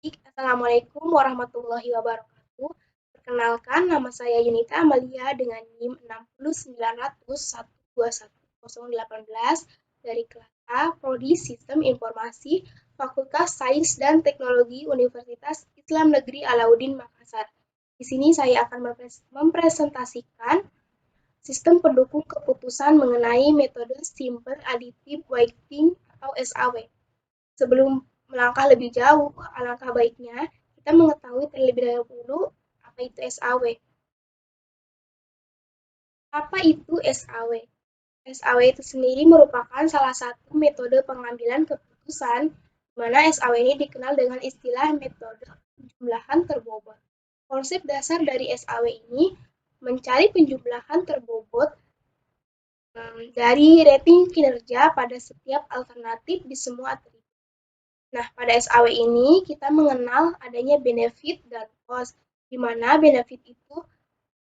Assalamualaikum warahmatullahi wabarakatuh. Perkenalkan, nama saya Yunita Amalia dengan NIM 60901210018 dari kelas A, Prodi Sistem Informasi, Fakultas Sains dan Teknologi Universitas Islam Negeri Alauddin Makassar. Di sini saya akan mempresentasikan sistem pendukung keputusan mengenai metode Simple Additive Weighting atau SAW. Sebelum melangkah lebih jauh, alangkah baiknya kita mengetahui terlebih dahulu apa itu SAW. Apa itu SAW? SAW itu sendiri merupakan salah satu metode pengambilan keputusan di mana SAW ini dikenal dengan istilah metode penjumlahan terbobot. Konsep dasar dari SAW ini mencari penjumlahan terbobot dari rating kinerja pada setiap alternatif di semua atribut. Nah, pada SAW ini kita mengenal adanya benefit dan cost, di mana benefit itu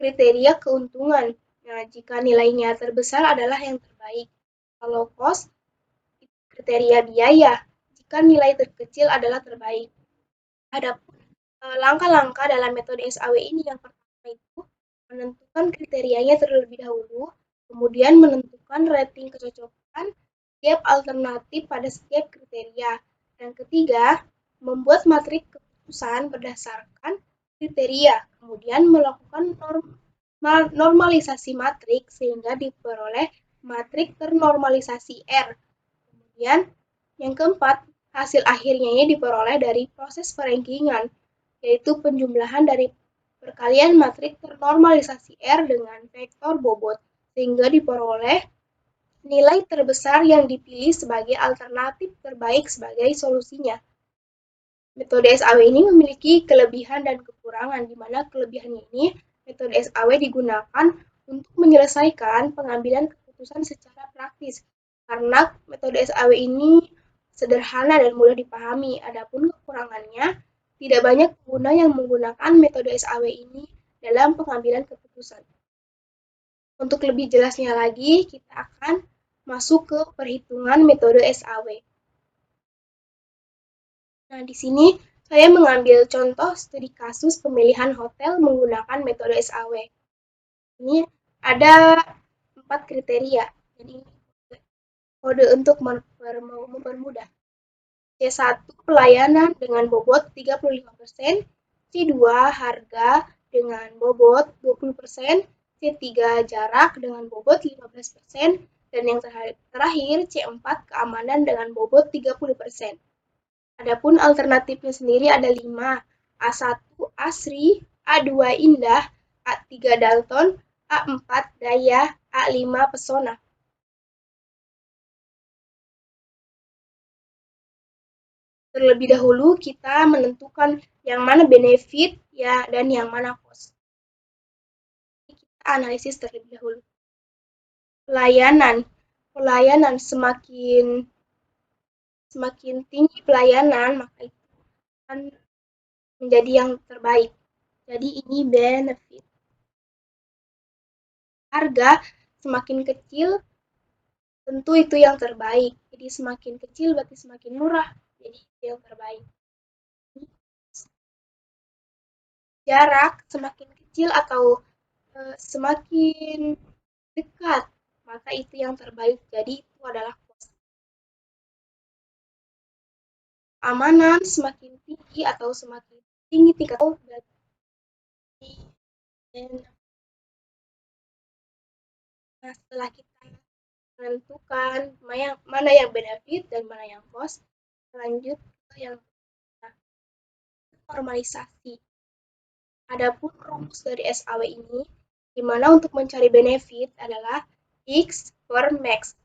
kriteria keuntungan. Nah, jika nilainya terbesar adalah yang terbaik. Kalau cost, kriteria biaya. Jika nilai terkecil adalah terbaik. Ada langkah-langkah dalam metode SAW ini yang pertama itu menentukan kriterianya terlebih dahulu, kemudian menentukan rating kecocokan setiap alternatif pada setiap kriteria. Dan ketiga, membuat matrik keputusan berdasarkan kriteria, kemudian melakukan normalisasi matrik sehingga diperoleh matrik ternormalisasi R. Kemudian yang keempat, hasil akhirnya ini diperoleh dari proses perankingan, yaitu penjumlahan dari perkalian matrik ternormalisasi R dengan vektor bobot, sehingga diperoleh nilai terbesar yang dipilih sebagai alternatif terbaik sebagai solusinya. Metode SAW ini memiliki kelebihan dan kekurangan, di mana kelebihannya ini metode SAW digunakan untuk menyelesaikan pengambilan keputusan secara praktis, karena metode SAW ini sederhana dan mudah dipahami. Adapun kekurangannya, tidak banyak pengguna yang menggunakan metode SAW ini dalam pengambilan keputusan. Untuk lebih jelasnya lagi, kita akan masuk ke perhitungan metode SAW. Nah, di sini saya mengambil contoh studi kasus pemilihan hotel menggunakan metode SAW. Ini ada 4 kriteria. Jadi kode untuk mempermudah. C1 pelayanan dengan bobot 35%, C2 harga dengan bobot 20%, C3 jarak dengan bobot 15%, dan yang terakhir C4 keamanan dengan bobot 30%. Adapun alternatifnya sendiri ada 5, A1 Asri, A2 Indah, A3 Dalton, A4 Daya, A5 Pesona. Terlebih dahulu kita menentukan yang mana benefit ya dan yang mana cost. Kita analisis terlebih dahulu. Pelayanan semakin tinggi pelayanan maka itu akan menjadi yang terbaik. Jadi ini benefit. Harga semakin kecil tentu itu yang terbaik. Jadi semakin kecil berarti semakin murah. Jadi itu yang terbaik. Jarak semakin kecil atau semakin dekat, maka itu yang terbaik. Jadi itu adalah cost. Keamanan semakin tinggi atau semakin tinggi tingkat berarti. Nah, setelah kita menentukan mana yang benefit dan mana yang cost, lanjut ke yang normalisasi. Adapun rumus dari SAW ini, di mana untuk mencari benefit adalah X per max,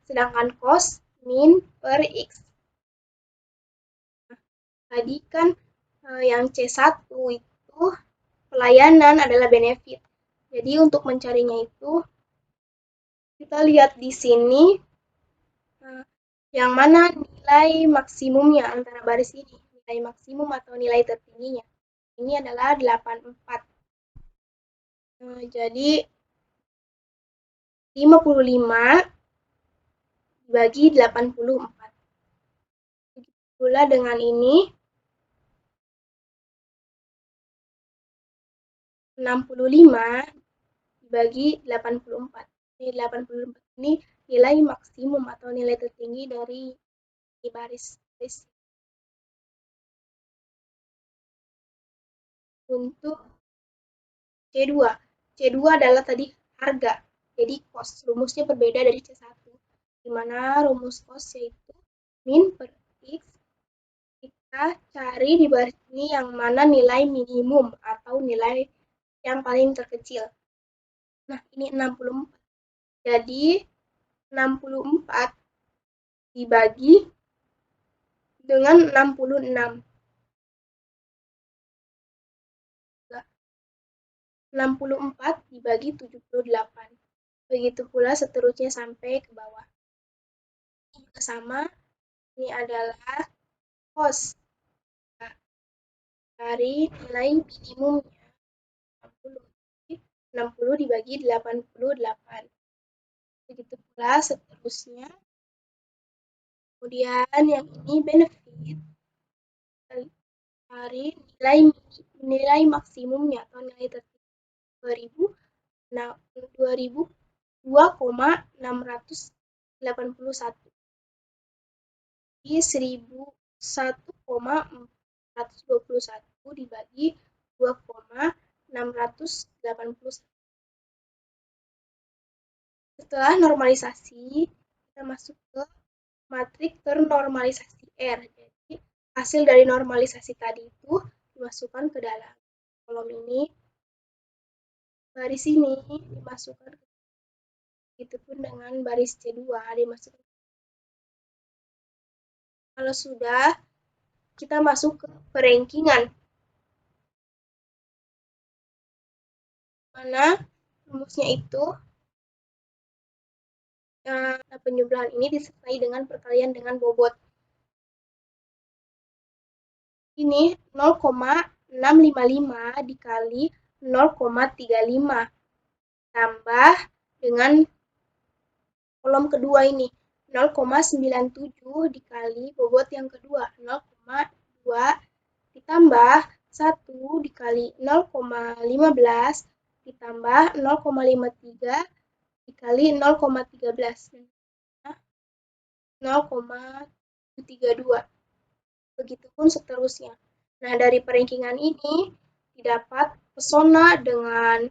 sedangkan cost min per X. Tadi kan yang C1 itu pelayanan adalah benefit. Jadi untuk mencarinya itu, kita lihat di sini yang mana nilai maksimumnya antara baris ini, nilai maksimum atau nilai tertingginya. Ini adalah 84. Jadi 55 dibagi 84. Begitu pula dengan ini, 65 dibagi 84. Ini 84 ini nilai maksimum atau nilai tertinggi dari baris. Untuk C2. C2 adalah tadi harga. Jadi cost. Rumusnya berbeda dari C1. Di mana rumus cost yaitu min per X. Kita cari di baris ini yang mana nilai minimum atau nilai yang paling terkecil. Nah, ini 64. Jadi 64 dibagi dengan 66. 64 dibagi 78. Begitu pula seterusnya sampai ke bawah. Ini juga sama. Ini adalah cost dari nilai minimumnya 60. 60 dibagi 88. Begitu pula seterusnya. Kemudian yang ini benefit dari nilai maksimumnya atau nilai tertinggi 2,681. Di 1.421 dibagi 2,681. Setelah normalisasi, kita masuk ke matrik ternormalisasi R. Jadi, hasil dari normalisasi tadi itu dimasukkan ke dalam kolom ini. Baris ini dimasukkan. Begitupun dengan baris C2 dimasukkan. Kalau sudah, kita masuk ke perankingan. Mana rumusnya itu penjumlahan ini disertai dengan perkalian dengan bobot. Ini 0,655 dikali 0,35 tambah dengan kolom kedua ini 0,97 dikali bobot yang kedua 0,2 ditambah 1 dikali 0,15 ditambah 0,53 dikali 0,13 0,32. Begitupun seterusnya. Nah, dari perankingan ini didapat pesona dengan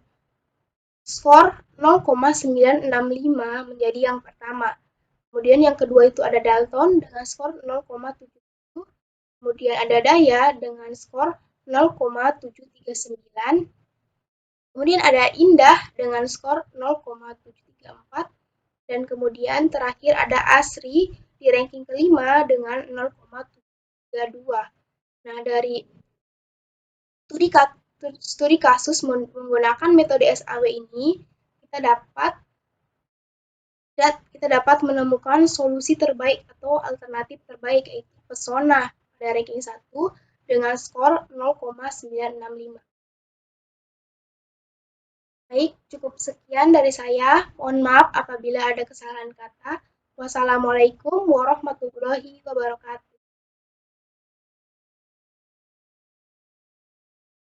skor 0,965 menjadi yang pertama. Kemudian yang kedua itu ada Dalton dengan skor 0,77. Kemudian ada Daya dengan skor 0,739. Kemudian ada Indah dengan skor 0,734. Dan kemudian terakhir ada Asri di ranking kelima dengan 0,732. Nah, dari studi kasus menggunakan metode SAW ini, kita dapat menemukan solusi terbaik atau alternatif terbaik, yaitu pesona pada ranking 1 dengan skor 0,965. Baik, cukup sekian dari saya. Mohon maaf apabila ada kesalahan kata. Wassalamualaikum warahmatullahi wabarakatuh.